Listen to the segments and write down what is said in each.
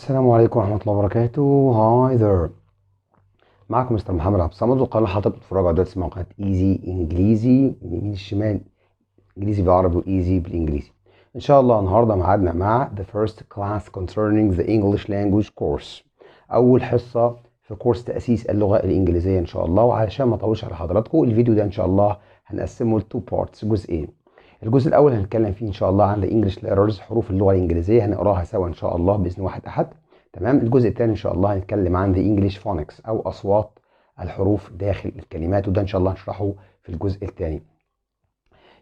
السلام عليكم ورحمة الله وبركاته. هاي ذير، معكم مستر محمد عبد الصمد، وقناة حضرتك بتتفرجوا على دلوقتي اسمها قناة ايزي انجليزي من اليمين الشمال، انجليزي بالعربي وايزي بالانجليزي. ان شاء الله النهارده ميعادنا مع the first class concerning the English language course، اول حصة في كورس تأسيس اللغة الانجليزية ان شاء الله. وعلشان ما اطولش على حضراتكم، الفيديو ده ان شاء الله هنقسمه ل 2 parts، جزئين. الجزء الاول هنتكلم فيه ان شاء الله عن the English letters، حروف اللغة الانجليزية، هنقراها سوا ان شاء الله باذن واحد احد. تمام. الجزء الثاني ان شاء الله هنتكلم عن the English phonics او اصوات الحروف داخل الكلمات، وده ان شاء الله هنشرحه في الجزء الثاني.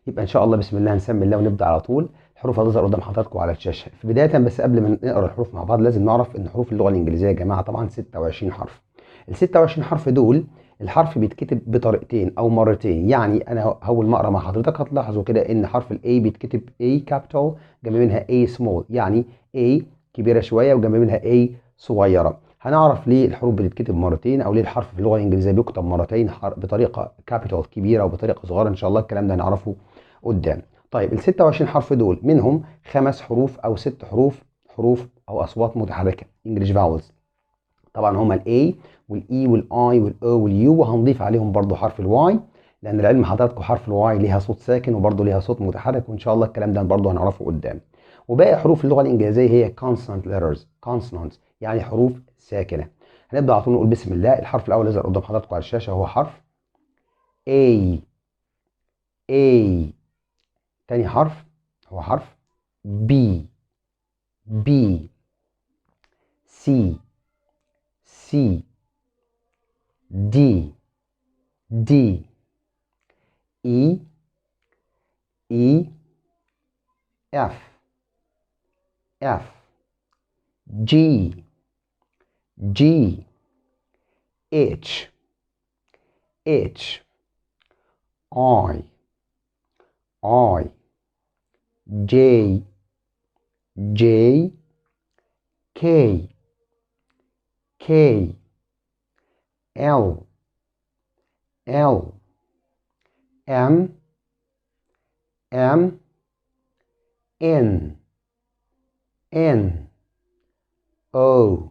يبقى ان شاء الله بسم الله نسمي الله ونبدا على طول. الحروف هتظهر قدام حضراتكم على الشاشه في بدايه، بس قبل ما نقرا الحروف مع بعض لازم نعرف ان حروف اللغه الانجليزيه يا جماعه طبعا 26 حرف. ال 26 حرف دول الحرف بيتكتب بطريقتين او مرتين. يعني انا اول ما اقرا مع حضرتك هتلاحظوا كده ان حرف الاي بيتكتب A capital جنب منها A small، يعني A كبيره شويه وجنب منها A صغيره. هنعرف ليه الحروف بتتكتب مرتين، او ليه الحرف في اللغه الانجليزيه بيكتب مرتين، بطريقه كابيتال كبيره وبطريقه صغيره. ان شاء الله الكلام ده هنعرفه قدام. طيب ال 26 حرف دول منهم 5 حروف او 6 حروف، حروف او اصوات متحركه انجلش فاولز. طبعا هما الاي والاي والاي والاو واليو، وهنضيف عليهم برضو حرف الواي، لان العلم حضراتكم حرف الواي ليها صوت ساكن وبرضو ليها صوت متحرك، وان شاء الله الكلام ده برضو هنعرفه قدام. وباقي حروف اللغه الانجليزيه هي consonant letters، consonants يعني حروف ساكنه. هنبدا على طول نقول بسم الله. الحرف الاول اللي قدام حضراتكم على الشاشه هو حرف A. A. تاني حرف هو حرف B. B. C. C. D. D. E. E. F. F. G. G. H. H. I. I. J. J. K. K. L. L. M. M. N. N. O.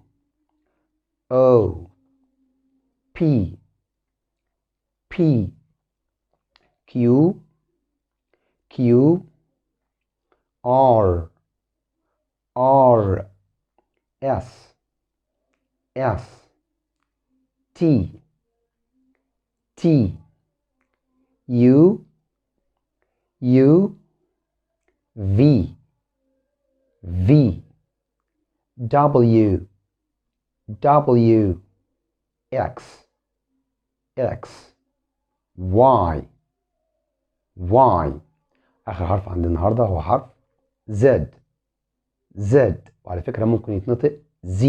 O. P. P. Q. Q. R. R. S. S. T. T. U. U. V. V. W. W. X. X. Y. Y. آخر حرف عند النهاردة هو حرف Z. Z، وعلى فكرة ممكن يتنطق Z.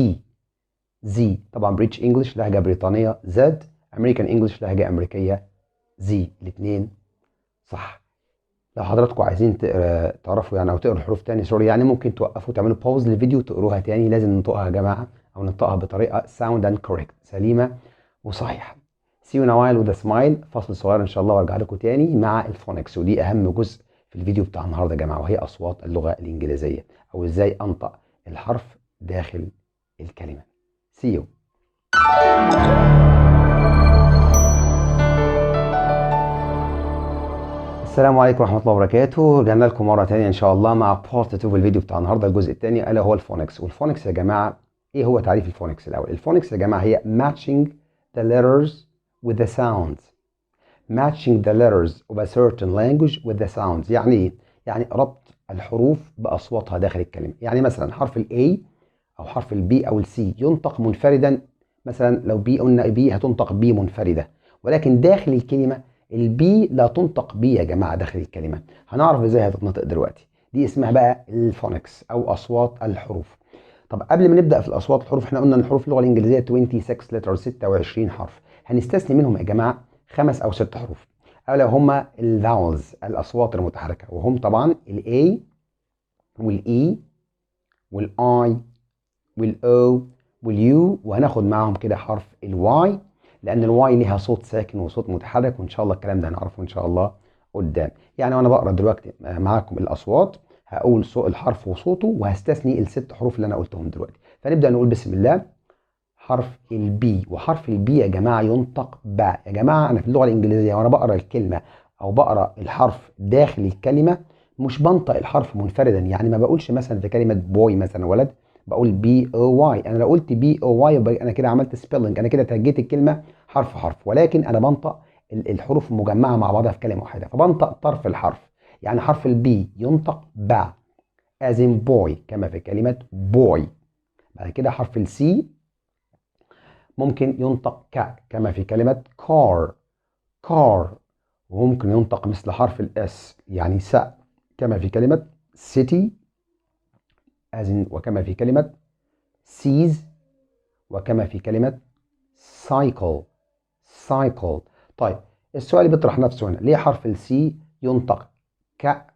Z طبعا بريتش انجلش لهجة بريطانية Z، امريكان انجلش لهجة امريكية Z، الاثنين صح. لو حضراتكم عايزين تعرفوا يعني او تقروا الحروف تاني سوري، يعني ممكن توقفوا تعملوا باوز للفيديو وتقروها تاني. لازم ننطقها يا جماعة، او ننطقها بطريقة sound and correct، سليمة وصحيحة. See you in a while with a smile. فاصل صغير ان شاء الله وارجع لكم تاني مع الفونكس، ودي اهم جزء في الفيديو بتاع النهارده يا جماعة، وهي اصوات اللغة الانجليزية، او ازاي انطق الحرف داخل الكلمة. See you. السلام عليكم ورحمة الله وبركاته. رجعنا لكم مرة تانية إن شاء الله مع بارت 2 في الفيديو بتاع النهاردة، الجزء الثاني ألا هو الفونكس. والفونكس يا جماعة إيه هو تعريف الفونكس الأول؟ الفونكس يا جماعة هي matching the letters with the sounds. matching the letters of a certain language with the sounds. يعني إيه؟ يعني ربط الحروف بأصواتها داخل الكلمة. يعني مثلا حرف ال A أو حرف ال B أو ال C ينطق منفردا. مثلا لو B قلنا B هتنطق B منفردة، ولكن داخل الكلمة البي لا تنطق بي يا جماعه داخل الكلمه. هنعرف ازاي هتتنطق دلوقتي. دي اسمها بقى الفونكس او اصوات الحروف. طب قبل ما نبدا في الاصوات الحروف، احنا قلنا ان الحروف اللغه الانجليزيه 26 لتر، 26 حرف. هنستثني منهم يا جماعه 5 او 6 حروف، الا هما الفاولز، الاصوات المتحركه، وهم طبعا الاي والاي والاي والاو واليو، وهناخد معاهم كده حرف الواي، لان الواي ليها صوت ساكن وصوت متحرك، وان شاء الله الكلام ده هنعرفه ان شاء الله قدام. يعني وانا بقرا دلوقتي معاكم الاصوات هقول الحرف وصوته، وهستثني ال6 حروف اللي انا قلتهم دلوقتي. فنبدأ نقول بسم الله. حرف البي، وحرف البي يا جماعة ينطق با. يا جماعة أنا في اللغة الإنجليزية وأنا بقرأ الكلمة أو بقرأ الحرف داخل الكلمة مش بنطق الحرف منفردا. يعني ما بقولش مثلا في كلمة بوي مثلا ولد بقول بي او واي. أنا لو قلت بي او واي يبقى أنا كده عملت سبيلنج، أنا كده تهجيت الكلمة حرف حرف، ولكن أنا بنطق الحروف مجمعة مع بعضها في كلمة واحدة، فبنطق طرف الحرف. يعني حرف البي ينطق با as in boy كما في كلمة boy. بعد كده حرف السي ممكن ينطق كما في كلمة car car، وممكن ينطق مثل حرف الاس يعني س كما في كلمة city as in وكما في كلمة seas، وكما في كلمة cycle cycle. طيب السؤال اللي بيطرح نفسه هنا، ليه حرف السي ينطق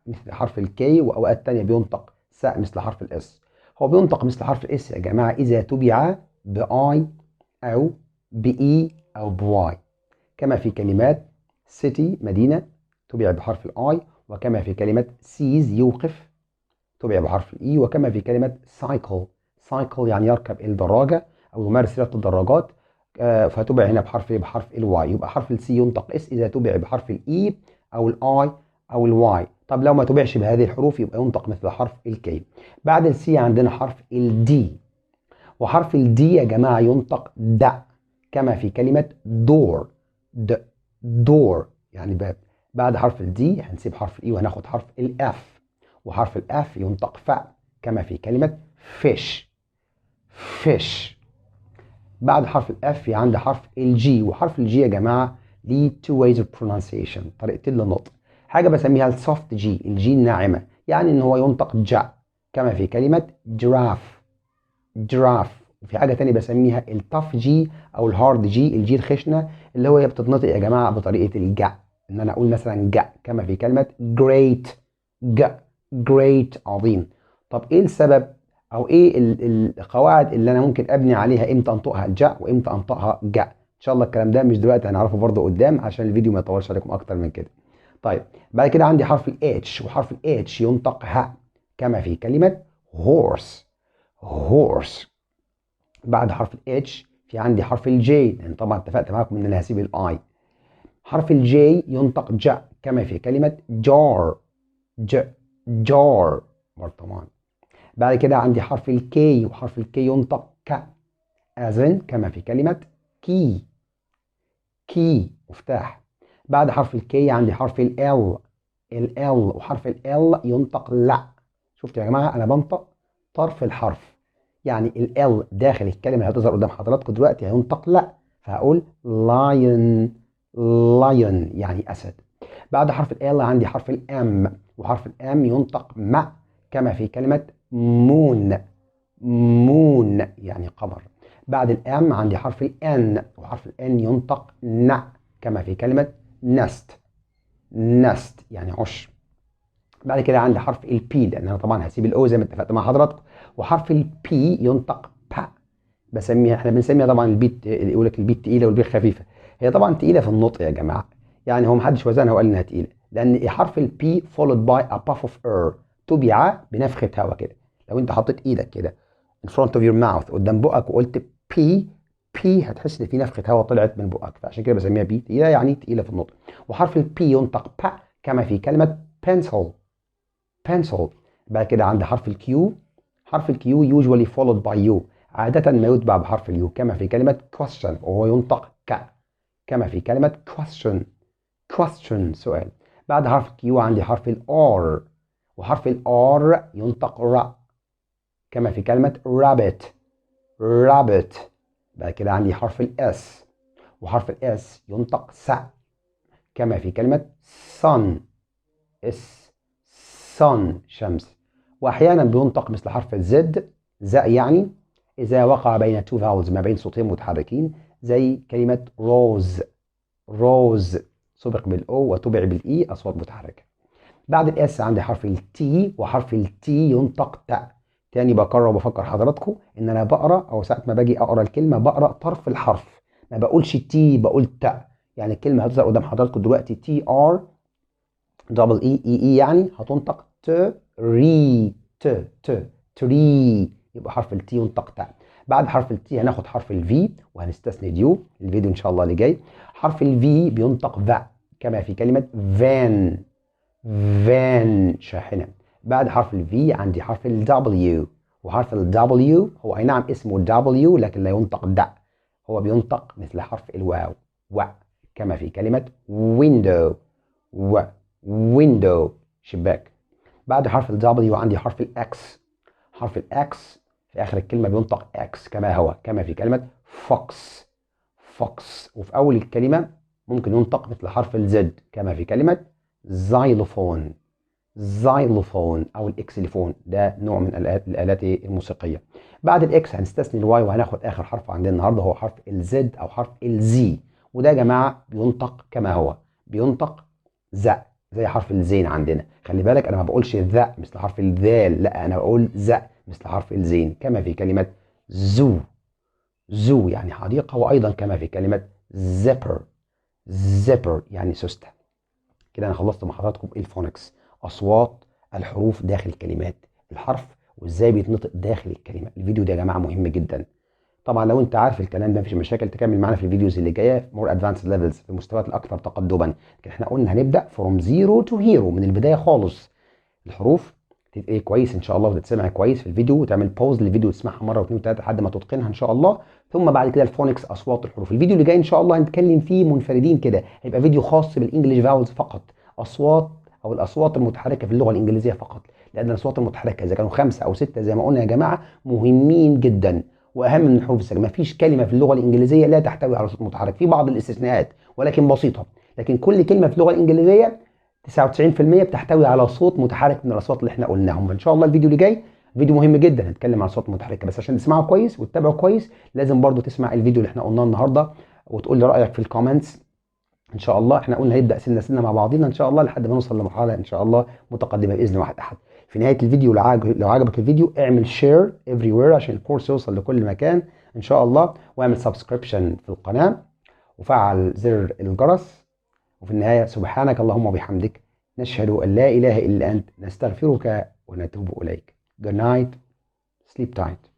مثل حرف الكي وأوقات تانية بينطق س مثل حرف الاس؟ هو بينطق مثل حرف الاس يا جماعة إذا تبع بآي أو بإي أو بواي، كما في كلمات city مدينة تبع بحرف الآي، وكما في كلمة seas يوقف تبع بحرف الإي، وكما في كلمة cycle cycle يعني يركب الدراجة أو يمارس رياضة الدراجات، فتبع هنا بحرف الواي. يبقى حرف السي ينطق اس إذا تبع بحرف الإي أو الآي أو الواي. طب لو ما تبعش بهذه الحروف يبقى ينطق مثل حرف الكي. بعد السي عندنا حرف الدي، وحرف الدي يا جماعة ينطق د كما في كلمة دور دور يعني باب. بعد حرف الدي هنسيب حرف الاي وهناخد حرف الاف، وحرف الاف ينطق ف كما في كلمة فيش فيش. بعد حرف الاف في عندي حرف الجي، وحرف الجي يا جماعة ليه two ways of pronunciation طريقتين للنطق. حاجة بسميها السوفت جي، الجي الناعمة، يعني ان هو ينطق جا كما في كلمة جراف جراف. وفي حاجه تانية بسميها التاف جي او الهارد جي، الجي الخشنه اللي هي بتتنطق يا جماعه بطريقه الجا، ان انا اقول مثلا جا كما في كلمه جريت جا جريت عظيم. طب ايه السبب او ايه القواعد اللي انا ممكن ابني عليها امتى انطقها جا وامتى انطقها جا؟ ان شاء الله الكلام ده مش دلوقتي، هنعرفه برضه قدام عشان الفيديو ما يطولش عليكم اكتر من كده. طيب بعد كده عندي حرف الاتش، وحرف الاتش ينطق ه كما في كلمه horse horse. بعد حرف ال H في عندي حرف ال J، لأن طبعا اتفقت معاكم إن أنا هسيب ال I. حرف ال J ينطق ج كما في كلمة jar ج jar برطمان. بعد كده عندي حرف ال K، وحرف ال K ينطق ك as in كما في كلمة key key مفتاح. بعد حرف ال K عندي حرف ال L ال L، وحرف ال L ينطق لا. شفتوا يا جماعة أنا بنطق طرف الحرف، يعني ال L داخل الكلمة اللي هتظهر قدام حضراتكم دلوقتي هينطق لا، فهقول lion lion يعني أسد. بعد حرف ال L عندي حرف ال M، وحرف ال M ينطق ما كما في كلمة moon moon يعني قمر. بعد ال M عندي حرف ال N، وحرف ال N ينطق ن كما في كلمة nest nest يعني عش. بعد كده عندي حرف ال P، لأن أنا طبعا هسيب ال O زي ما اتفقت مع حضراتكم، وحرف ال P ينطق با. احنا بنسميها طبعا البيت، يقول لك البيت تقيلة والبيت خفيفة. هي طبعا تقيلة في النطق يا جماعة، يعني هو محدش وزنها وقال إنها تقيلة، لأن حرف ال P followed by a puff of air تبع بنفخة هواء كده. لو أنت حطيت إيدك كده in front of your mouth قدام بقك وقلت P P هتحس إن في نفخة هواء طلعت من بقك، فعشان كده بسميها بي تقيلة، يعني تقيلة في النطق. وحرف ال P ينطق با كما في كلمة pencil pencil. بعد كده عندي حرف الكيو، حرف الكيو usually followed by U، عادة ما يتبع بحرف اليو كما في كلمة question، وهو ينطق كما في كلمة question سؤال. بعد حرف الكيو عندي حرف الار، وحرف الار ينطق ر كما في كلمة rabbit. بعد كده عندي حرف الاس، وحرف الاس ينطق س كما في كلمة sun sun شمس. واحيانا بينطق مثل حرف الزد يعني اذا وقع بين two vowels ما بين صوتين متحركين، زي كلمة روز سبق بالاو وتبع بالاي اصوات متحركة. بعد الاس عندي حرف التي، وحرف التي ينطق تا. تاني بكرر وبفكر حضراتكم ان انا بقرا او ساعه ما باجي اقرا الكلمه بقرا طرف الحرف، ما بقولش تي بقول تا. يعني الكلمه هتظهر قدام حضراتكم دلوقتي تي ار دبل اي يعني هتنطق تري تري، يبقى حرف التي ينطق تا. بعد حرف التي هناخد حرف الفي وهنستثني ديو الفيديو ان شاء الله اللي جاي. حرف الفي بينطق ذا كما في كلمة فان، فان شاحنة. بعد حرف الفي عندي حرف الدبليو، وحرف الدبليو هو اي نعم اسمه دبليو لكن لا ينطق د، هو بينطق مثل حرف الواو و، كما في كلمة window و window شباك. بعد حرف الدبليو عندي حرف الاكس، حرف الاكس في اخر الكلمة بينطق اكس كما هو، كما في كلمة فوكس، فوكس. وفي اول الكلمة ممكن ينطق مثل حرف الزد كما في كلمة زايلوفون، زايلوفون او الاكسليفون، ده نوع من الالات الموسيقيه. بعد الاكس هنستثني الواي وهناخد اخر حرف عندنا النهارده هو حرف الزد او حرف الزي، وده يا جماعه بينطق كما هو، بينطق ذا زي حرف الزين عندنا. خلي بالك انا ما بقولش ذا مثل حرف الذال، لا انا بقول ذا مثل حرف الزين كما في كلمه زو، زو يعني حديقه، وايضا كما في كلمه زيبر، زيبر يعني سوسته. كده انا خلصت مع حضراتكم الفونكس، اصوات الحروف داخل كلمات الحرف وازاي بيتنطق داخل الكلمه. الفيديو ده يا جماعه مهم جدا. طبعا لو انت عارف الكلام ده مفيش مشاكل تكمل معانا في الفيديوز اللي جايه مور ادفانسد ليفلز في المستويات الاكثر تقدما، لكن احنا قلنا هنبدا فروم زيرو تو هيرو، من البدايه خالص. الحروف تتقري كويس ان شاء الله وتتسمع كويس في الفيديو، وتعمل باوز للفيديو وتسمعها مره واثنين وثلاثه لحد ما تتقنها ان شاء الله. ثم بعد كده الفونكس اصوات الحروف. الفيديو اللي جاي ان شاء الله هنتكلم فيه منفردين كده، هيبقى فيديو خاص بالانجليش فاولز فقط، اصوات او الاصوات المتحركه في اللغه الانجليزيه فقط، لان الاصوات المتحركه اذا كانوا 5 أو 6 زي ما قلنا يا جماعه مهمين جدا واهم من الحروف الساكنه. مفيش كلمه في اللغه الانجليزيه لا تحتوي على صوت متحرك، في بعض الاستثناءات ولكن بسيطه، لكن كل كلمه في اللغه الانجليزيه 99% بتحتوي على صوت متحرك من الاصوات اللي احنا قلناهم. ان شاء الله الفيديو اللي جاي فيديو مهم جدا هنتكلم عن صوت متحركه، بس عشان تسمعه كويس وتتابعه كويس لازم برضو تسمع الفيديو اللي احنا قلناه النهارده وتقول لي رايك في الكومنتس. ان شاء الله احنا قلنا هنبدا سنه سنه مع بعضينا ان شاء الله لحد ما نوصل لمرحله ان شاء الله متقدمه باذن واحد احد. في نهايه الفيديو لو عجبك الفيديو اعمل شير افري وير عشان الكورس يوصل لكل مكان ان شاء الله، واعمل سبسكريبشن في القناه وفعل زر الجرس. وفي النهايه سبحانك اللهم وبحمدك نشهد ان لا اله الا انت نستغفرك ونتوب اليك. Good night, sleep tight.